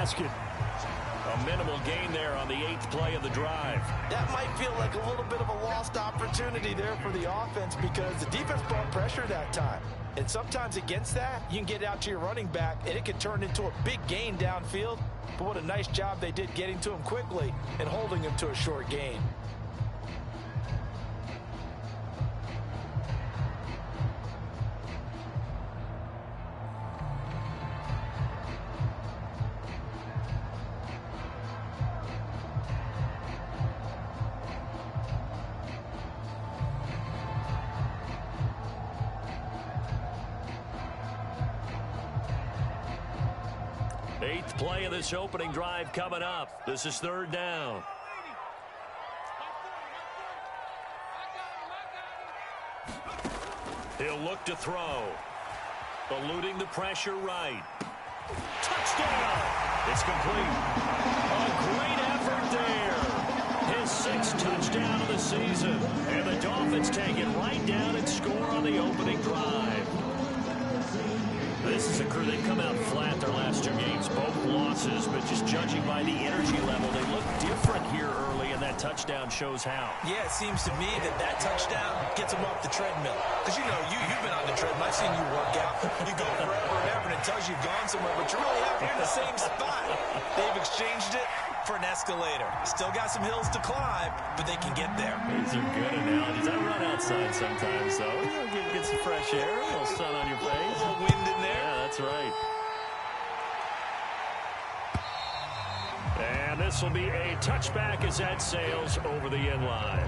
basket. A minimal gain there on the 8th play of the drive. That might feel like a little bit of a lost opportunity there for the offense because the defense brought pressure that time. And sometimes against that, you can get out to your running back, and it can turn into a big gain downfield. But what a nice job they did getting to him quickly and holding him to a short gain. Eighth play of this opening drive coming up. This is 3rd down. He'll look to throw. Eluding the pressure right. Touchdown! It's complete. A great effort there. His 6th touchdown of the season. And the Dolphins take it right down and score on the opening drive. This is a crew. They've come out flat their last 2 games, both losses, but just judging by the energy level, they look different here early, and that touchdown shows how. Yeah, it seems to me that touchdown gets them off the treadmill. Because, you know, you've been on the treadmill. I've seen you work out. You go forever and ever, and it tells you you've gone somewhere, but you're really out here in the same spot. They've exchanged it for an escalator. Still got some hills to climb, but they can get there. These are good analogies. I run outside sometimes, though. You know, get some fresh air, a little sun on your face. A little wind in there. Yeah, that's right. And this will be a touchback as that sails over the end line.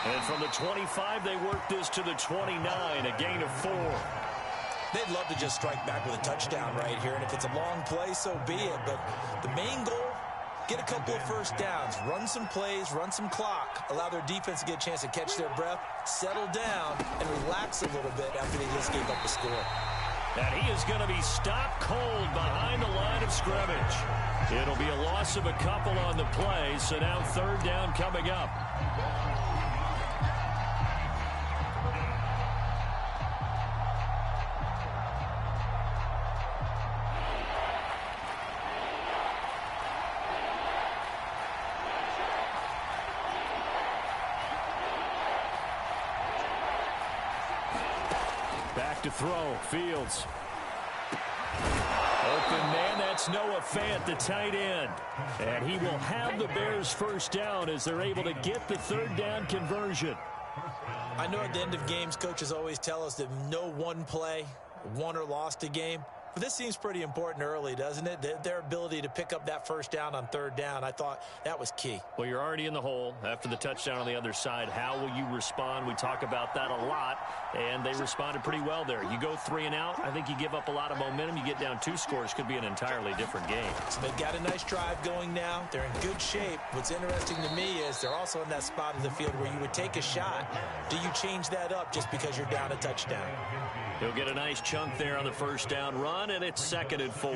And from the 25, they work this to the 29, a gain of 4. They'd love to just strike back with a touchdown right here, and if it's a long play, so be it. But the main goal, get a couple of first downs, run some plays, run some clock, allow their defense to get a chance to catch their breath, settle down, and relax a little bit after they just gave up the score. And he is going to be stopped cold behind the line of scrimmage. It'll be a loss of a couple on the play, so now 3rd down coming up. Back to throw. Fields. Open man, that's Noah Fant, the tight end. And he will have the Bears first down as they're able to get the 3rd down conversion. I know at the end of games, coaches always tell us that no one play won or lost a game. But this seems pretty important early, doesn't it? Their ability to pick up that first down on 3rd down, I thought that was key. Well, you're already in the hole after the touchdown on the other side. How will you respond? We talk about that a lot, and they responded pretty well there. You go 3 and out, I think you give up a lot of momentum. You get down 2 scores, could be an entirely different game. So they've got a nice drive going now. They're in good shape. What's interesting to me is they're also in that spot of the field where you would take a shot. Do you change that up just because you're down a touchdown? He'll get a nice chunk there on the first down run, and it's 2nd and 4.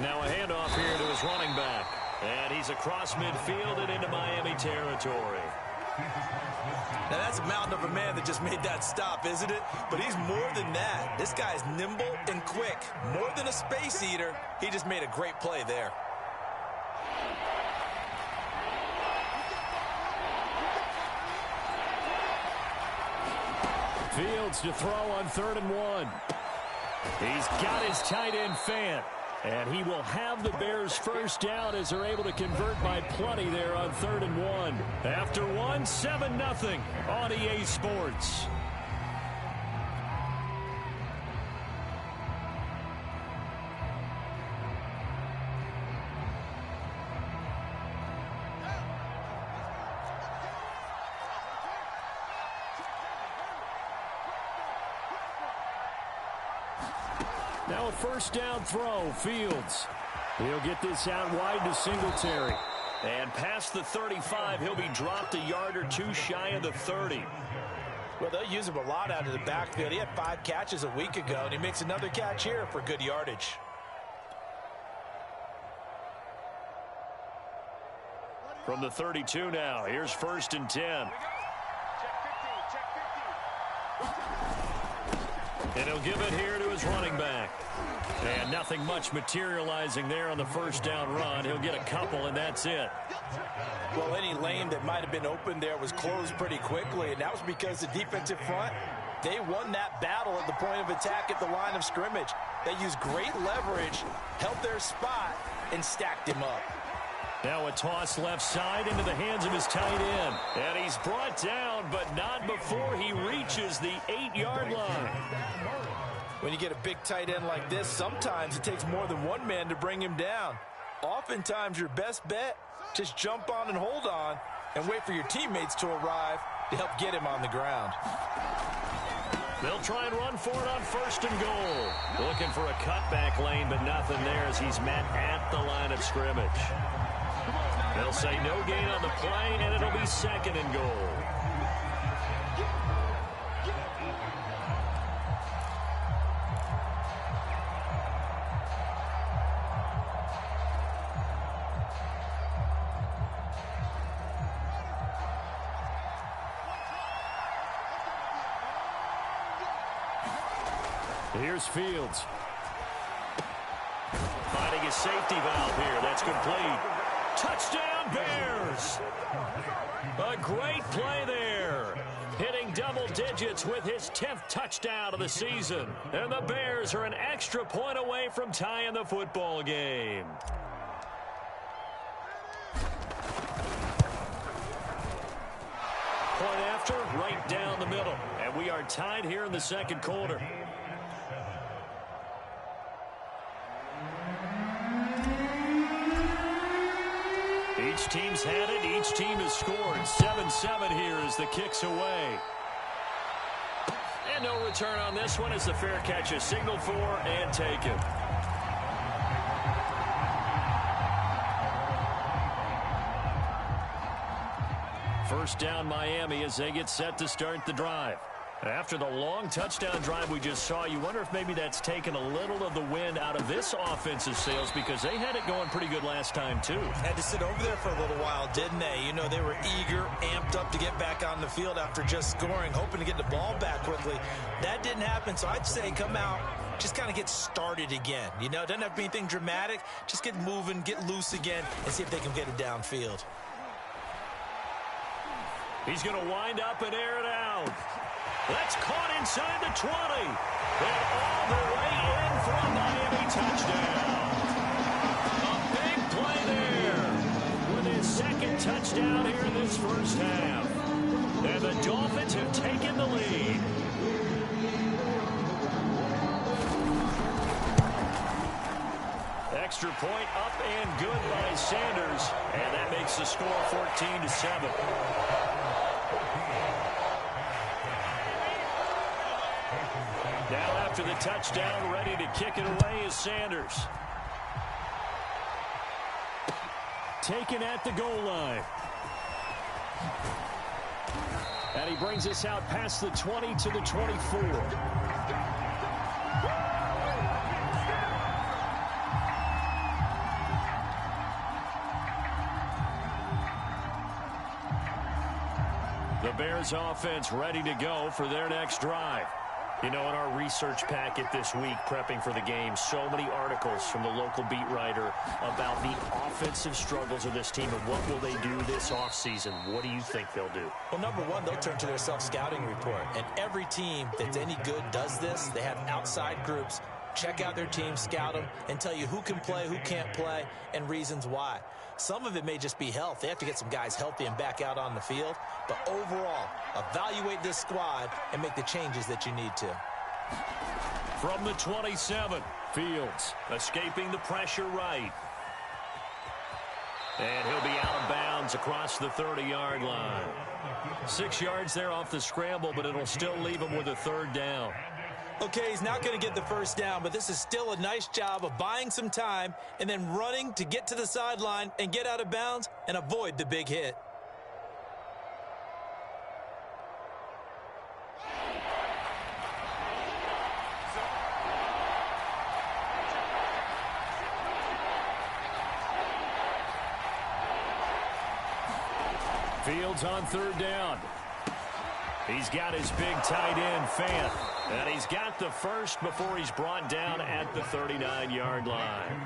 Now a handoff here to his running back. And he's across midfield and into Miami territory. Now, that's a mountain of a man that just made that stop, isn't it? But he's more than that. This guy's nimble and quick. More than a space eater, he just made a great play there. Fields to throw on 3rd and 1. He's got his tight end Fant. And he will have the Bears first down as they're able to convert by plenty there on 3rd and 1. After 1, 7-0 on EA Sports. Now a first down throw, Fields. He'll get this out wide to Singletary. And past the 35, he'll be dropped a yard or two shy of the 30. Well, they'll use him a lot out of the backfield. He had 5 catches a week ago, and he makes another catch here for good yardage. From the 32 now, here's 1st and 10. And he'll give it here to his running back. And nothing much materializing there on the first down run. He'll get a couple, and that's it. Well, any lane that might have been open there was closed pretty quickly, and that was because the defensive front, they won that battle at the point of attack at the line of scrimmage. They used great leverage, held their spot, and stacked him up. Now a toss left side into the hands of his tight end. And he's brought down, but not before he reaches the 8-yard line. When you get a big tight end like this, sometimes it takes more than one man to bring him down. Oftentimes, your best bet, just jump on and hold on and wait for your teammates to arrive to help get him on the ground. They'll try and run for it on 1st and goal. Looking for a cutback lane, but nothing there as he's met at the line of scrimmage. They'll say no gain on the play, and it'll be 2nd and goal. Here's Fields. Finding his safety valve here. That's complete. Touchdown, Bears! A great play there. Hitting double digits with his 10th touchdown of the season. And the Bears are an extra point away from tying the football game. Point after, right down the middle. And we are tied here in the 2nd quarter. Each team's had it. Each team has scored. 7-7 here as the kick's away. And no return on this one as the fair catch is signaled for and taken. First down Miami as they get set to start the drive. After the long touchdown drive we just saw, you wonder if maybe that's taken a little of the wind out of this offensive sails because they had it going pretty good last time too. Had to sit over there for a little while, didn't they? You know, they were eager, amped up to get back on the field after just scoring, hoping to get the ball back quickly. That didn't happen, so I'd say come out, just kind of get started again. You know, doesn't have to be anything dramatic. Just get moving, get loose again, and see if they can get it downfield. He's going to wind up and air it out. That's caught inside the 20. And all the way in for a Miami touchdown. A big play there with his 2nd touchdown here in this first half. And the Dolphins have taken the lead. Extra point up and good by Sanders. And that makes the score 14-7. Now after the touchdown, ready to kick it away is Sanders. Taken at the goal line. And he brings us out past the 20 to the 24. The Bears offense ready to go for their next drive. You know, in our research packet this week, prepping for the game, so many articles from the local beat writer about the offensive struggles of this team and what will they do this offseason. What do you think they'll do? Well, number one, they'll turn to their self-scouting report. And every team that's any good does this. They have outside groups. Check out their team, scout them, and tell you who can play, who can't play, and reasons why. Some of it may just be health. They have to get some guys healthy and back out on the field. But overall, evaluate this squad and make the changes that you need to. From the 27, Fields escaping the pressure right. And he'll be out of bounds across the 30-yard line. 6 yards there off the scramble, but it'll still leave him with a 3rd down. Okay, he's not going to get the first down, but this is still a nice job of buying some time and then running to get to the sideline and get out of bounds and avoid the big hit. Fields on third down. He's got his big tight end, Fant. And he's got the first before he's brought down at the 39-yard line.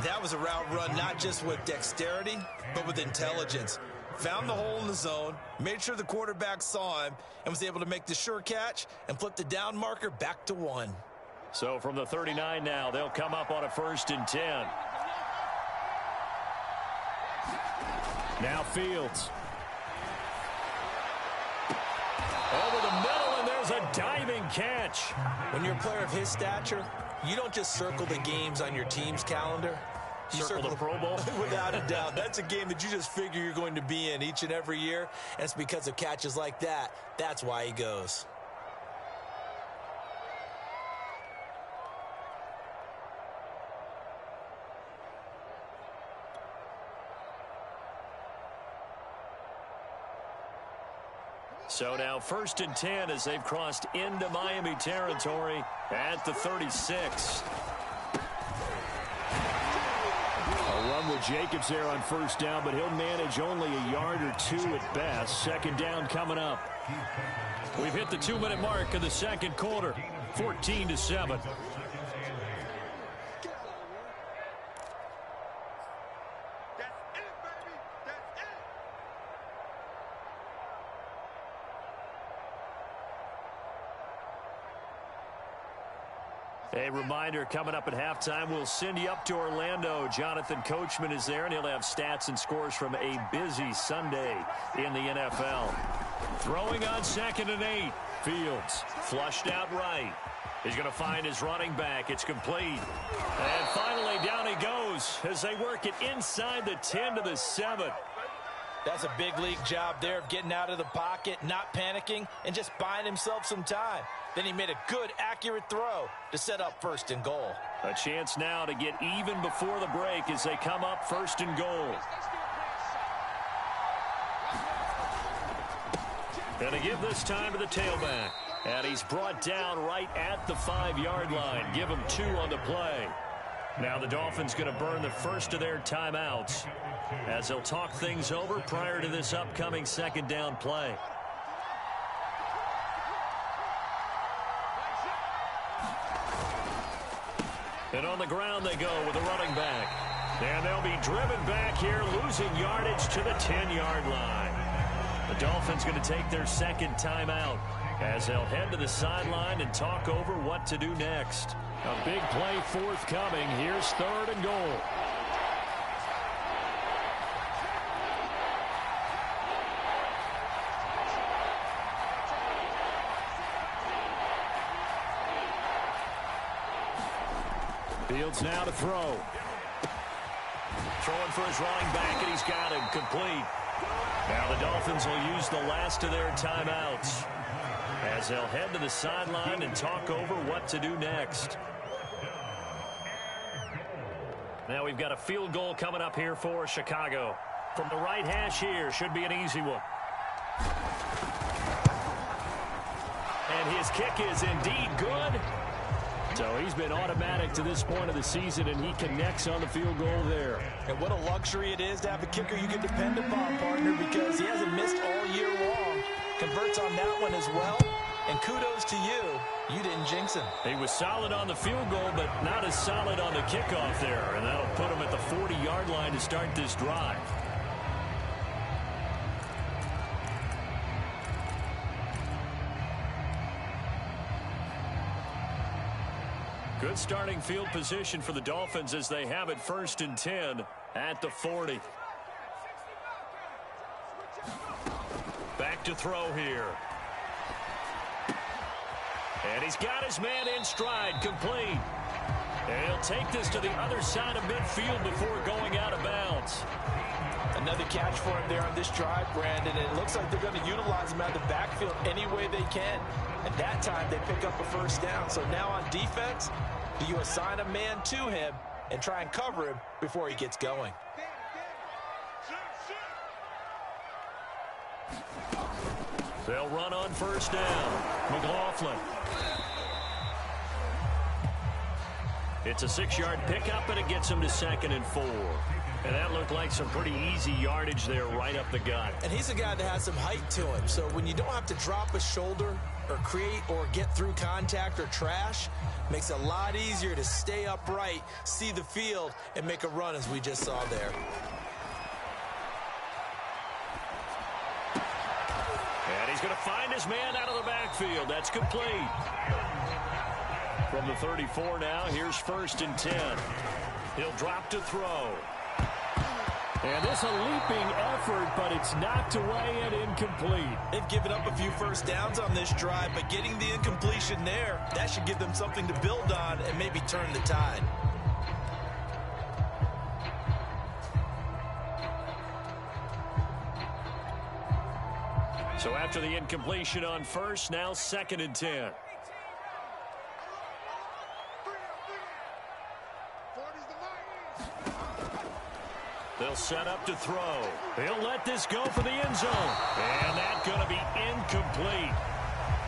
That was a route run not just with dexterity, but with intelligence. Found the hole in the zone, made sure the quarterback saw him, and was able to make the sure catch and flip the down marker back to 1. So from the 39 now, they'll come up on a 1st and 10. Now Fields. Over the middle, and there's a diving catch. When you're a player of his stature, you don't just circle the games on your team's calendar. You circle the Pro Bowl? Without a doubt. That's a game that you just figure you're going to be in each and every year, and it's because of catches like that. That's why he goes. So now 1st and 10 as they've crossed into Miami territory at the 36. A run with Jacobs there on 1st down, but he'll manage only a yard or 2 at best. 2nd down coming up. We've hit the 2-minute mark of the 2nd quarter, 14-7. A reminder, coming up at halftime, we'll send you up to Orlando. Jonathan Coachman is there, and he'll have stats and scores from a busy Sunday in the NFL. Throwing on 2nd and 8. Fields flushed out right. He's going to find his running back. It's complete. And finally, down he goes as they work it inside the 10 to the 7. That's a big league job there of getting out of the pocket, not panicking, and just buying himself some time. Then he made a good, accurate throw to set up 1st and goal. A chance now to get even before the break as they come up 1st and goal. And to give this time to the tailback. And he's brought down right at the 5-yard line. Give him 2 on the play. Now the Dolphins going to burn the first of their timeouts as they'll talk things over prior to this upcoming 2nd down play. And on the ground they go with the running back. And they'll be driven back here, losing yardage to the 10-yard line. The Dolphins going to take their 2nd timeout as they'll head to the sideline and talk over what to do next. A big play forthcoming. Here's 3rd and goal. Fields now to throw. Throwing for his running back, and he's got him complete. Now the Dolphins will use the last of their timeouts as they'll head to the sideline and talk over what to do next. Now we've got a field goal coming up here for Chicago. From the right hash here, should be an easy one. And his kick is indeed good. So he's been automatic to this point of the season, and he connects on the field goal there. And what a luxury it is to have a kicker you can depend upon, partner, because he hasn't missed all year long. Converts on that one as well, and kudos to you. You didn't jinx him. He was solid on the field goal, but not as solid on the kickoff there, and that'll put him at the 40-yard line to start this drive. Good starting field position for the Dolphins as they have it 1st and 10 at the 40. Back to throw here. And he's got his man in stride, complete. And he'll take this to the other side of midfield before going out of bounds. Another catch for him there on this drive, Brandon, and it looks like they're going to utilize him out of the backfield any way they can. And that time, they pick up a first down. So now on defense, do you assign a man to him and try and cover him before he gets going? They'll run on first down. McLaughlin. It's a 6-yard pickup, and it gets him to 2nd and 4. And that looked like some pretty easy yardage there right up the gut. And he's a guy that has some height to him. So when you don't have to drop a shoulder or create or get through contact or trash, makes it a lot easier to stay upright, see the field, and make a run as we just saw there. And he's going to find his man out of the backfield. That's complete. From the 34 now, here's 1st and 10. He'll drop to throw. And this a leaping effort, but it's knocked away and incomplete. They've given up a few first downs on this drive, but getting the incompletion there, that should give them something to build on and maybe turn the tide. So after the incompletion on first, now 2nd and 10. They'll set up to throw. He'll let this go for the end zone. And that's going to be incomplete.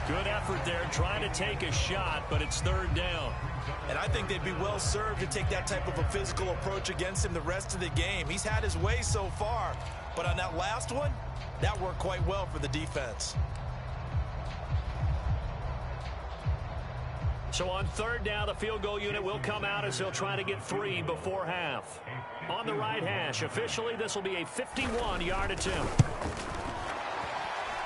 Good effort there trying to take a shot, but it's 3rd down. And I think they'd be well served to take that type of a physical approach against him the rest of the game. He's had his way so far, but on that last one, that worked quite well for the defense. So on 3rd down, the field goal unit will come out as they'll try to get 3 before half. On the right hash, officially, this will be a 51-yard attempt.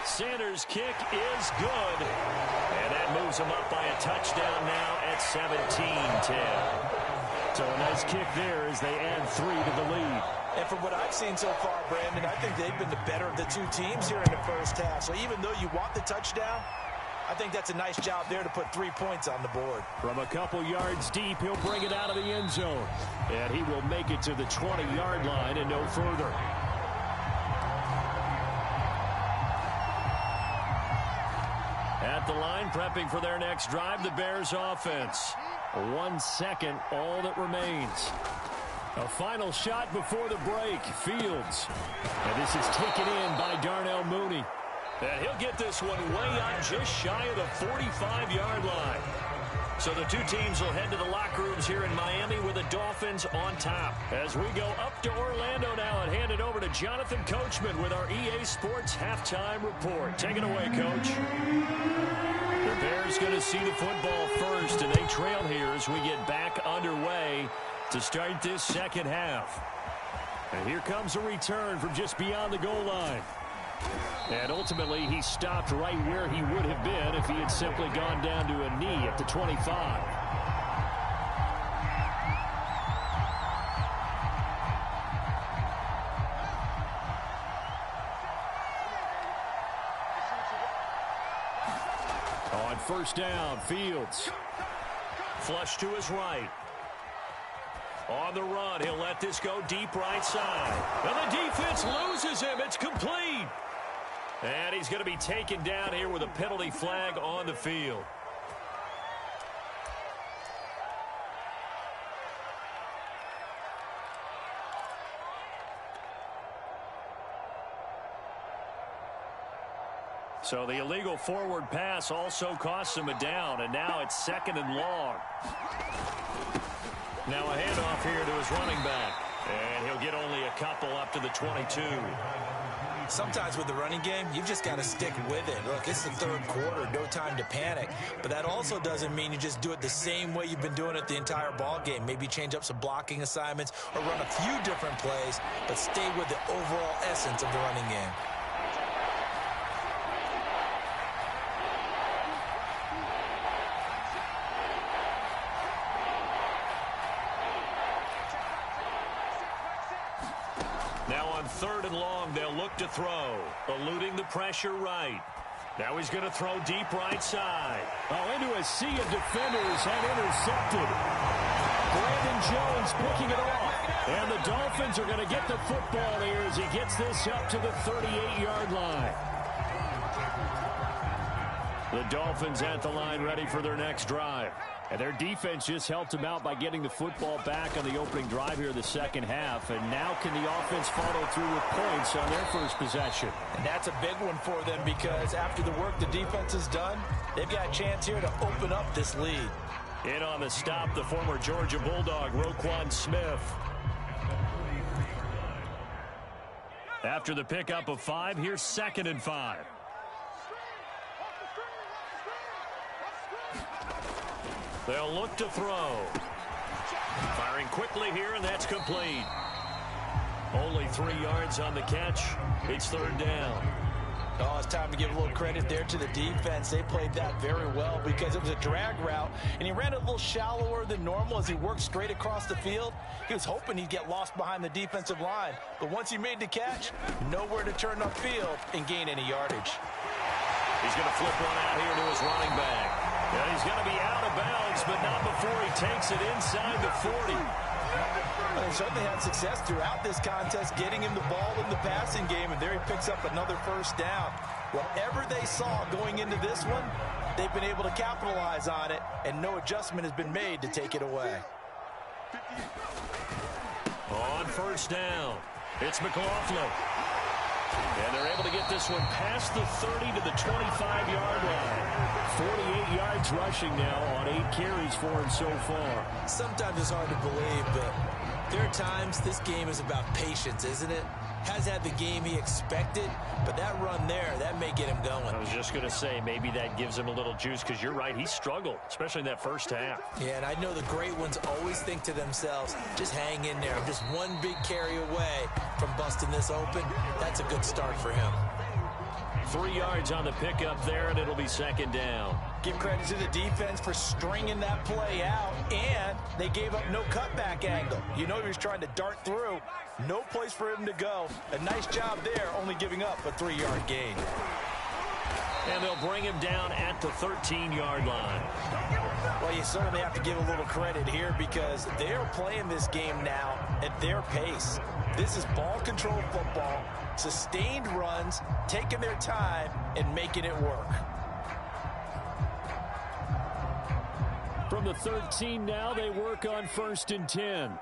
Sanders' kick is good. And that moves him up by a touchdown now at 17-10. So a nice kick there as they add 3 to the lead. And from what I've seen so far, Brandon, I think they've been the better of the two teams here in the first half. So even though you want the touchdown, I think that's a nice job there to put 3 points on the board. From a couple yards deep, he'll bring it out of the end zone. And he will make it to the 20-yard line and no further. At the line, prepping for their next drive, the Bears offense. 1 second, all that remains. A final shot before the break. Fields. And this is taken in by Darnell Mooney. And he'll get this one way out just shy of the 45-yard line. So the two teams will head to the locker rooms here in Miami with the Dolphins on top. As we go up to Orlando now and hand it over to Jonathan Coachman with our EA Sports Halftime Report. Take it away, Coach. The Bears going to see the football first, and they trail here as we get back underway to start this second half. And here comes a return from just beyond the goal line. And ultimately, he stopped right where he would have been if he had simply gone down to a knee at the 25. On first down, Fields. Flush to his right. On the run, he'll let this go deep right side. And the defense loses him. It's complete. And he's going to be taken down here with a penalty flag on the field. So the illegal forward pass also costs him a down, and now it's 2nd and long. Now a handoff here to his running back. And he'll get only a couple up to the 22. Sometimes with the running game, you've just got to stick with it. Look, it's the 3rd quarter, no time to panic. But that also doesn't mean you just do it the same way you've been doing it the entire ball game. Maybe change up some blocking assignments or run a few different plays, but stay with the overall essence of the running game. Now on 3rd and long, they'll look to throw. Eluding the pressure right. Now he's going to throw deep right side. Oh, into a sea of defenders and intercepted. Brandon Jones picking it off. And the Dolphins are going to get the football here as he gets this up to the 38-yard line. The Dolphins at the line ready for their next drive. And their defense just helped them out by getting the football back on the opening drive here in the second half. And now can the offense follow through with points on their first possession? And that's a big one for them because after the work the defense has done, they've got a chance here to open up this lead. In on the stop, the former Georgia Bulldog, Roquan Smith. After the pickup of 5, here's 2nd and 5. They'll look to throw. Firing quickly here, and that's complete. Only 3 yards on the catch. It's 3rd down. Oh, it's time to give a little credit there to the defense. They played that very well because it was a drag route, and he ran it a little shallower than normal as he worked straight across the field. He was hoping he'd get lost behind the defensive line, but once he made the catch, nowhere to turn upfield and gain any yardage. He's going to flip one out here to his running back. And he's going to be out of bounds, but not before he takes it inside the 40. Well, they certainly had success throughout this contest, getting him the ball in the passing game, and there he picks up another 1st down. Whatever they saw going into this one, they've been able to capitalize on it, and no adjustment has been made to take it away. On 1st down, it's McLaughlin. And they're able to get this one past the 30 to the 25-yard line. 48 yards rushing now on 8 carries for him so far. Sometimes it's hard to believe, but there are times this game is about patience, isn't it? Has had the game he expected, but that run there, that may get him going. I was just going to say, maybe that gives him a little juice, because you're right, he struggled, especially in that first half. Yeah, and I know the great ones always think to themselves, just hang in there. I'm just one big carry away from busting this open. That's a good start for him. 3 yards on the pickup there, and it'll be 2nd down. Give credit to the defense for stringing that play out, and they gave up no cutback angle. You know he was trying to dart through. No place for him to go. A nice job there, only giving up a 3-yard gain. And they'll bring him down at the 13-yard line. Well, you certainly have to give a little credit here because they're playing this game now at their pace. This is ball control football, sustained runs, taking their time, and making it work. From the 13 now, they work on 1st and 10.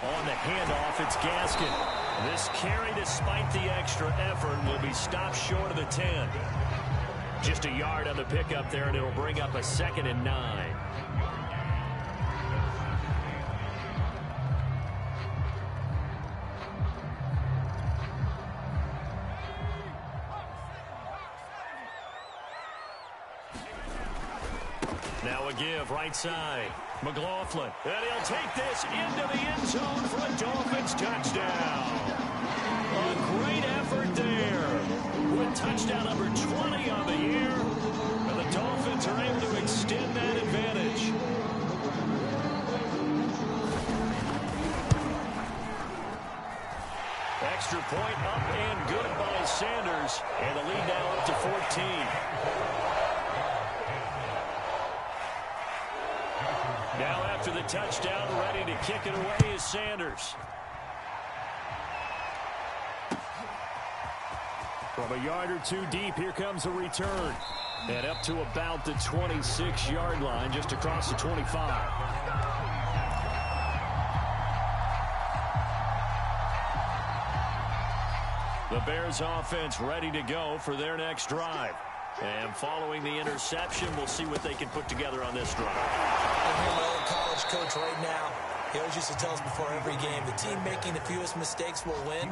On the handoff, it's Gaskin. This carry, despite the extra effort, will be stopped short of the 10. Just a yard on the pickup there, and it'll bring up a 2nd and 9. Now a give, right side. McLaughlin. And he'll take this into the end zone for a Dolphins touchdown. A great effort there. With touchdown number 20 on the year. And the Dolphins are able to extend that advantage. Extra point up and good by Sanders. And the lead now up to 14. Now after the touchdown, ready to kick it away is Sanders. From a yard or two deep, here comes a return. And up to about the 26-yard line, just across the 25. The Bears offense ready to go for their next drive. And following the interception, we'll see what they can put together on this drive. I hear my old college coach right now. He always used to tell us before every game, the team making the fewest mistakes will win.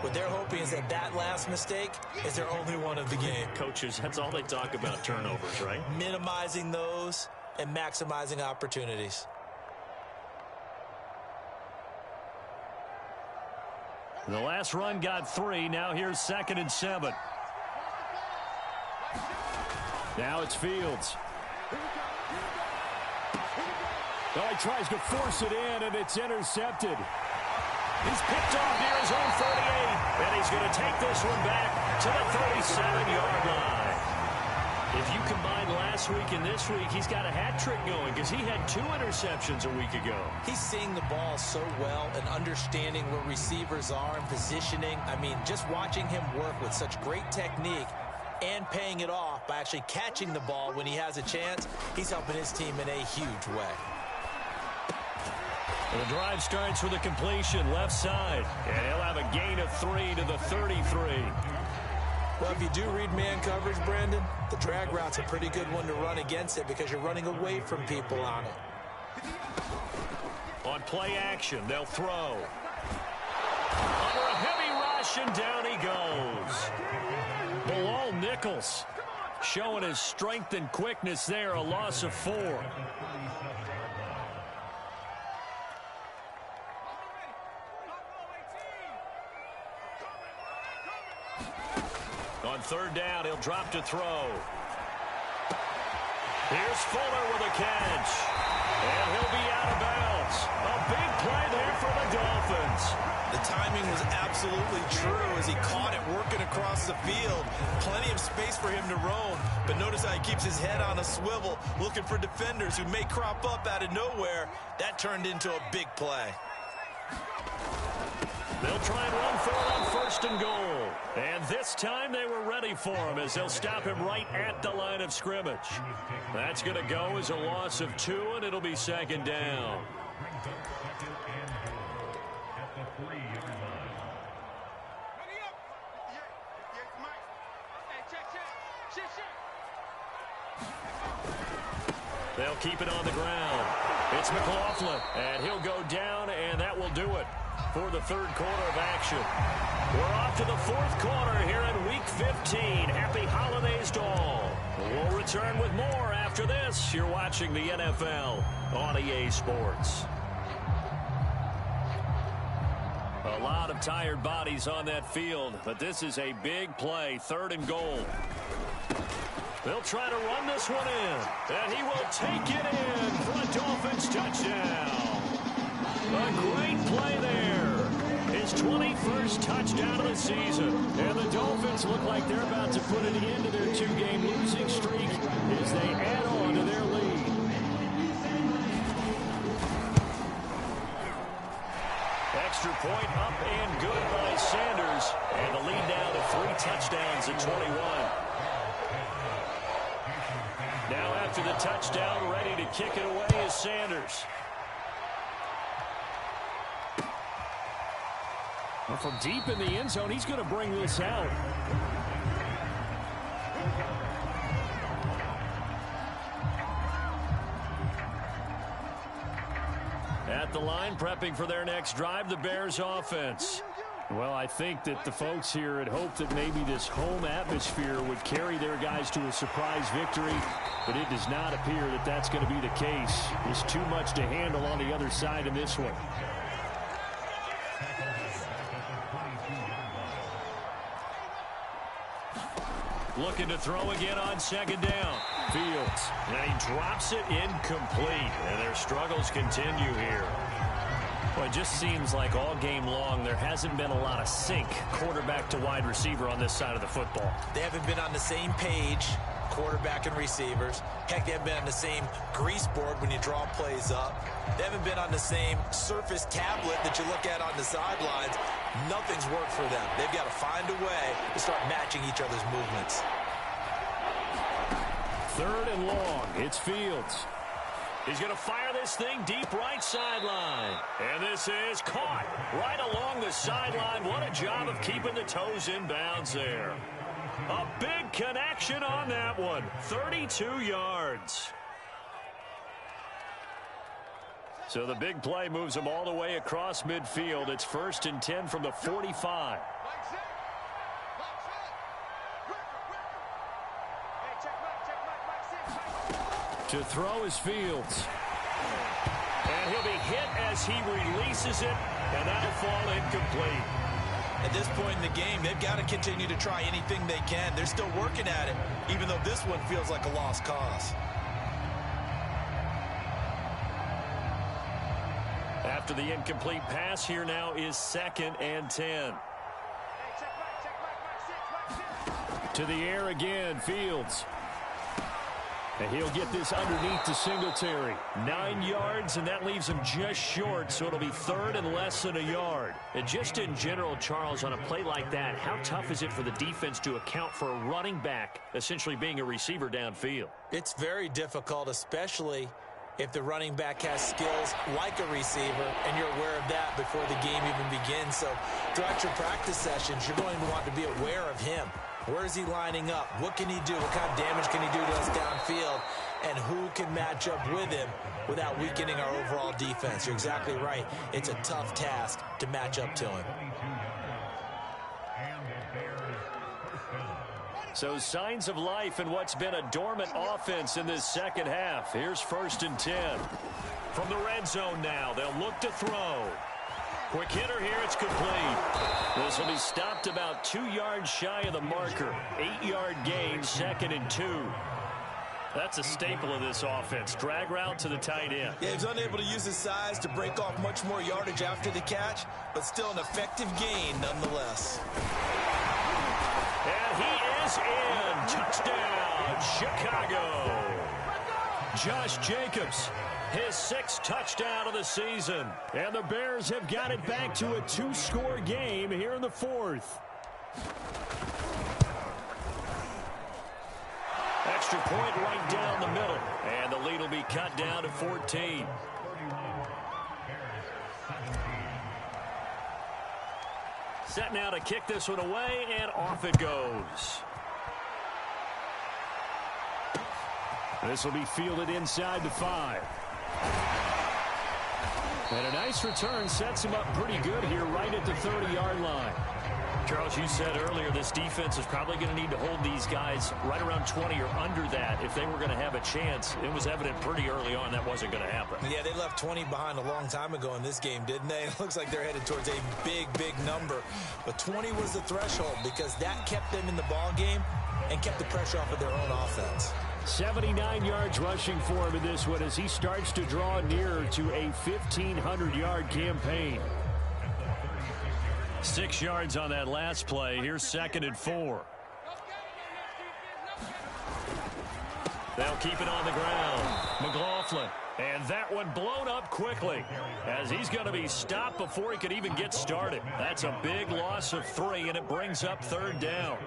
What they're hoping is that that last mistake is their only one of the game. Coaches, that's all they talk about, turnovers, right? Minimizing those and maximizing opportunities. The last run got 3. Now here's 2nd and 7. Now it's Fields. Oh, he tries to force it in, and it's intercepted. He's picked off near his own 48, and he's going to take this one back to the 37-yard line. If you combine last last week and this week, he's got a hat trick going because he had 2 interceptions a week ago. He's seeing the ball so well and understanding where receivers are and positioning. I mean, just watching him work with such great technique and paying it off by actually catching the ball when he has a chance, he's helping his team in a huge way. The drive starts with a completion left side, and he'll have a gain of 3 to the 33. Well, if you do read man coverage, Brandon, the drag route's a pretty good one to run against it because you're running away from people on it. On play action, they'll throw. Under a heavy rush, and down he goes. Bilal Nichols showing his strength and quickness there, a loss of 4. On third down, he'll drop to throw. Here's Fuller with a catch. And he'll be out of bounds. A big play there for the Dolphins. The timing was absolutely true as he caught it working across the field. Plenty of space for him to roam. But notice how he keeps his head on a swivel, looking for defenders who may crop up out of nowhere. That turned into a big play. They'll try and run for it on first and goal. And this time they were ready for him as they'll stop him right at the line of scrimmage. That's going to go as a loss of 2, and it'll be second down. They'll keep it on the ground. It's McLaughlin, and he'll go down, and that will do it for the third quarter of action. We're off to the fourth quarter here in Week 15. Happy holidays to all. We'll return with more after this. You're watching the NFL on EA Sports. A lot of tired bodies on that field, but this is a big play, third and goal. They'll try to run this one in, and he will take it in for a Dolphins touchdown. A great play there. His 21st touchdown of the season. And the Dolphins look like they're about to put an end to their 2-game losing streak as they add on to their lead. Extra point up and good by Sanders. And the lead now to 3 touchdowns at 21. Now after the touchdown, ready to kick it away is Sanders. Well, from deep in the end zone, he's going to bring this out. At the line, prepping for their next drive, the Bears offense. Well, I think that the folks here had hoped that maybe this home atmosphere would carry their guys to a surprise victory, but it does not appear that that's going to be the case. There's too much to handle on the other side in this one. Looking to throw again on second down. Fields. And he drops it incomplete. And their struggles continue here. Well, it just seems like all game long there hasn't been a lot of sync quarterback to wide receiver on this side of the football. They haven't been on the same page, quarterback and receivers. Heck, they haven't been on the same grease board when you draw plays up. They haven't been on the same surface tablet that you look at on the sidelines. Nothing's worked for them. They've got to find a way to start matching each other's movements. Third and long. It's Fields. He's going to fire this thing deep right sideline. And this is caught right along the sideline. What a job of keeping the toes in bounds there. A big connection on that one. 32 yards. So the big play moves him all the way across midfield. It's 1st and 10 from the 45. To throw is Fields. And he'll be hit as he releases it, and that'll fall incomplete. At this point in the game, they've got to continue to try anything they can. They're still working at it, even though this one feels like a lost cause. After the incomplete pass, here now is 2nd and 10. To the air again, Fields. And he'll get this underneath to Singletary. 9 yards, and that leaves him just short, so it'll be third and less than a yard. And just in general, Charles, on a play like that, how tough is it for the defense to account for a running back essentially being a receiver downfield? It's very difficult, especially if the running back has skills like a receiver, and you're aware of that before the game even begins. So throughout your practice sessions, you're going to want to be aware of him. Where is he lining up? What can he do? What kind of damage can he do to us downfield? And who can match up with him without weakening our overall defense? You're exactly right. It's a tough task to match up to him. So signs of life in what's been a dormant offense in this second half. Here's 1st and 10. From the red zone now, they'll look to throw. Quick hitter here, it's complete. This will be stopped about 2 yards shy of the marker. 8-yard gain, 2nd and 2. That's a staple of this offense. Drag route to the tight end. Yeah, he's unable to use his size to break off much more yardage after the catch, but still an effective gain nonetheless. And he is in. Touchdown, Chicago. Josh Jacobs, his 6th touchdown of the season. And the Bears have got it back to a 2-score game here in the 4th. Extra point right down the middle. And the lead will be cut down to 14. Set now to kick this one away, and off it goes. This will be fielded inside the 5. And a nice return sets him up pretty good here right at the 30-yard line. Charles, you said earlier this defense is probably going to need to hold these guys right around 20 or under that if they were going to have a chance. It was evident pretty early on that wasn't going to happen. Yeah, they left 20 behind a long time ago in this game, didn't they? It looks like they're headed towards a big, big number. But 20 was the threshold because that kept them in the ball game and kept the pressure off of their own offense. 79 yards rushing for him in this one as he starts to draw nearer to a 1,500-yard campaign. 6 yards on that last play. Here's 2nd and 4. They'll keep it on the ground. McLaughlin. And that one blown up quickly as he's going to be stopped before he could even get started. That's a big loss of 3, and it brings up 3rd down.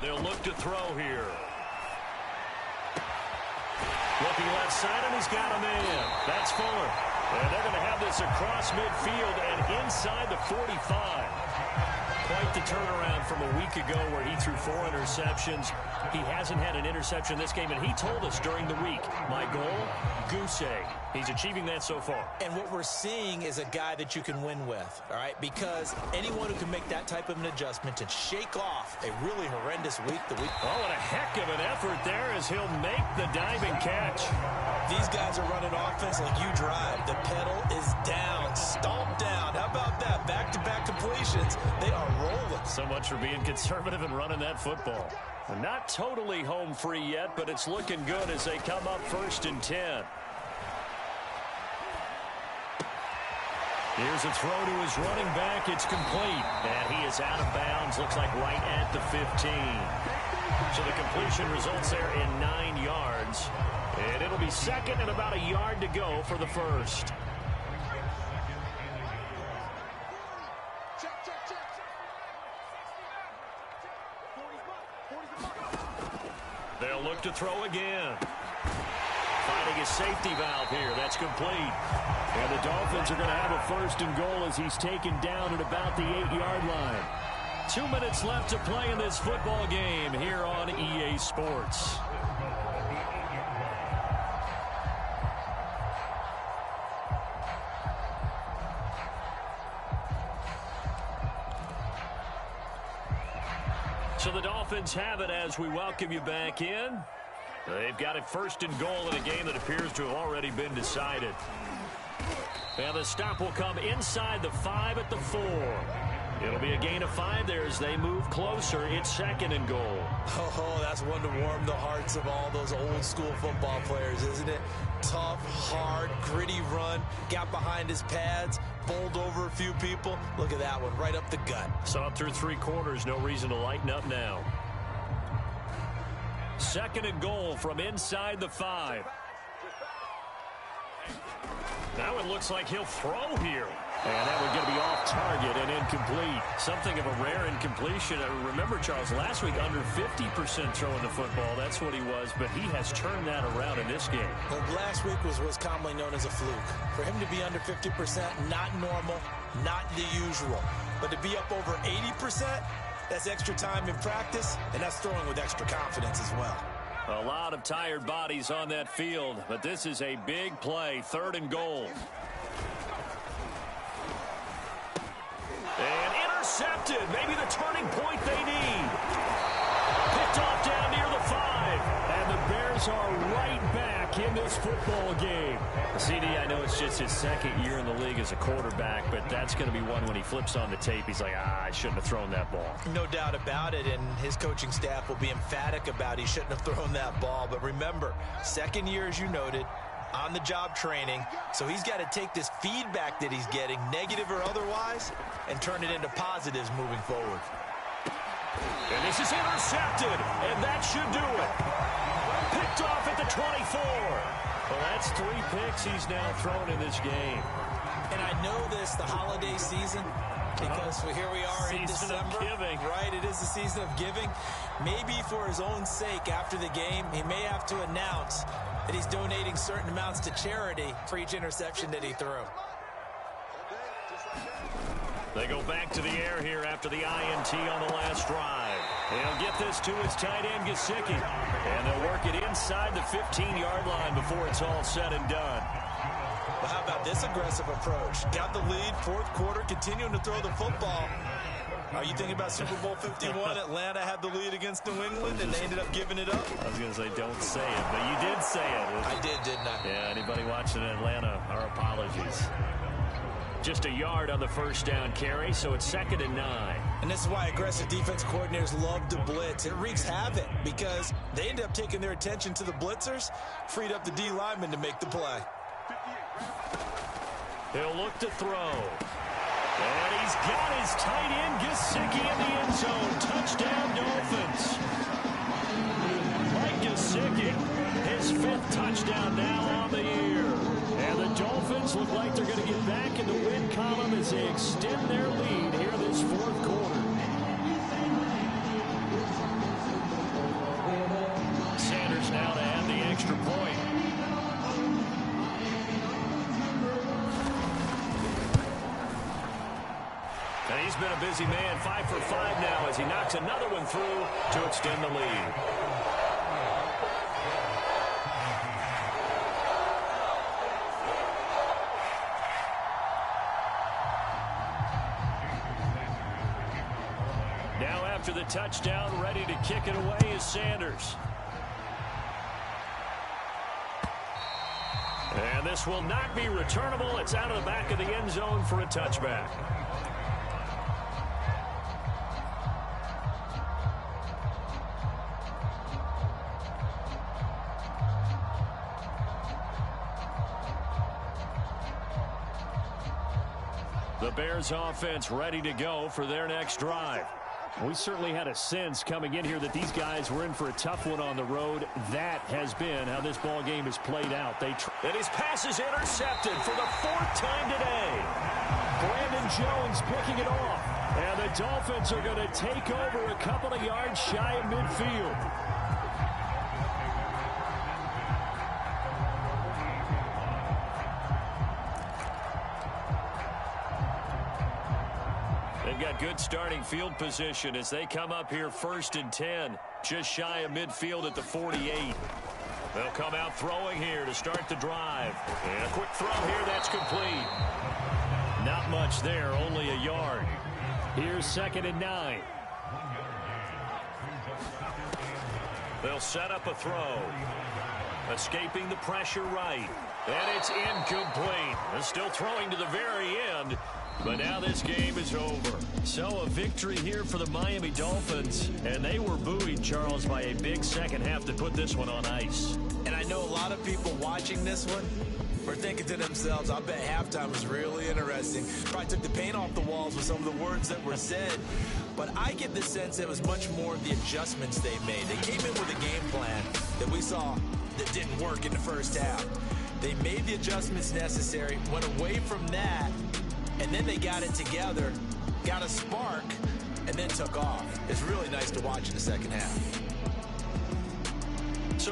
They'll look to throw here. Looking left side, and he's got him in. That's Fuller. And they're going to have this across midfield and inside the 45. Quite the turnaround from a week ago where he threw 4 interceptions. He hasn't had an interception this game, and he told us during the week, my goal, goose egg. He's achieving that so far. And what we're seeing is a guy that you can win with, all right? Because anyone who can make that type of an adjustment to shake off a really horrendous week. Oh, and a heck of an effort there as he'll make the diving catch. These guys are running offense like you drive. The pedal is down, stomped down. How about that? Back-to-back completions. They are rolling. So much for being conservative and running that football. Not totally home free yet, but it's looking good as they come up 1st and 10. Here's a throw to his running back. It's complete. And he is out of bounds. Looks like right at the 15. So the completion results there in 9 yards. And it'll be 2nd and about a yard to go for the 1st. They'll look to throw again. Finding a safety valve here. That's complete. And the Dolphins are going to have a 1st and goal as he's taken down at about the 8-yard line. 2 minutes left to play in this football game here on EA Sports. So the Dolphins have it as we welcome you back in. They've got it 1st and goal in a game that appears to have already been decided. And the stop will come inside the 5 at the 4. It'll be a gain of 5 there as they move closer. It's 2nd and goal. Oh, that's one to warm the hearts of all those old-school football players, isn't it? Tough, hard, gritty run. Got behind his pads, bowled over a few people. Look at that one, right up the gut. Saw it through 3 quarters. No reason to lighten up now. 2nd and goal from inside the 5. Now it looks like he'll throw here. And that one going to be off target and incomplete. Something of a rare incompletion. I remember, Charles, last week under 50% throwing the football. That's what he was, but he has turned that around in this game. Well, last week was what's commonly known as a fluke. For him to be under 50%, not normal, not the usual. But to be up over 80%, that's extra time in practice, and that's throwing with extra confidence as well. A lot of tired bodies on that field, but this is a big play. 3rd and goal. And intercepted. Maybe the turning point they need. Picked off down near the 5. And the Bears are right back in this football game. CD, I know it's just his 2nd year in the league as a quarterback, but that's going to be one when he flips on the tape. He's like, I shouldn't have thrown that ball. No doubt about it, and his coaching staff will be emphatic about he shouldn't have thrown that ball. But remember, 2nd year, as you noted, on-the-job training, so he's got to take this feedback that he's getting, negative or otherwise, and turn it into positives moving forward. And this is intercepted, and that should do it. Picked off at the 24. Well, that's 3 picks he's now thrown in this game. And I know this, the holiday season, because here we are in December. Giving. Right, it is the season of giving. Maybe for his own sake after the game, he may have to announce that he's donating certain amounts to charity for each interception that he threw. They go back to the air here after the INT on the last drive. He'll get this to his tight end, Gesicki. And they'll work it inside the 15-yard line before it's all said and done. Well, how about this aggressive approach? Got the lead, 4th quarter, continuing to throw the football. Are you thinking about Super Bowl 51? Atlanta had the lead against New England, and they ended up giving it up? I was going to say, don't say it, but you did say it. I did, didn't I? Yeah, anybody watching in Atlanta, our apologies. Just a yard on the 1st down carry, so it's 2nd and 9. And this is why aggressive defense coordinators love to blitz. It wreaks havoc because they end up taking their attention to the blitzers, freed up the D lineman to make the play. He'll look to throw. And he's got his tight end, Gesicki, in the end zone. Touchdown, Dolphins. Mike Gesicki, his 5th touchdown now on the year. And the Dolphins look like they're going to get back in the win column as they extend their lead here this 4th quarter. Sanders now to add the extra point. And he's been a busy man, 5 for 5 now as he knocks another one through to extend the lead. Now after the touchdown, ready to kick it away is Sanders. And this will not be returnable. It's out of the back of the end zone for a touchback. The Bears offense ready to go for their next drive. We certainly had a sense coming in here that these guys were in for a tough one on the road. That has been how this ball game is played out. And his pass is intercepted for the 4th time today. Brandon Jones picking it off. And the Dolphins are going to take over a couple of yards shy of midfield. They've got good starting field position as they come up here 1st and 10, just shy of midfield at the 48. They'll come out throwing here to start the drive. And a quick throw here, that's complete. Not much there, only a yard. Here's 2nd and 9. They'll set up a throw. Escaping the pressure right. And it's incomplete. They're still throwing to the very end. But now this game is over. So a victory here for the Miami Dolphins. And they were buoyed, Charles, by a big second half to put this one on ice. And I know a lot of people watching this one were thinking to themselves, I bet halftime was really interesting. Probably took the paint off the walls with some of the words that were said. But I get the sense it was much more of the adjustments they made. They came in with a game plan that we saw that didn't work in the first half. They made the adjustments necessary, went away from that, and then they got it together, got a spark, and then took off. It's really nice to watch in the second half.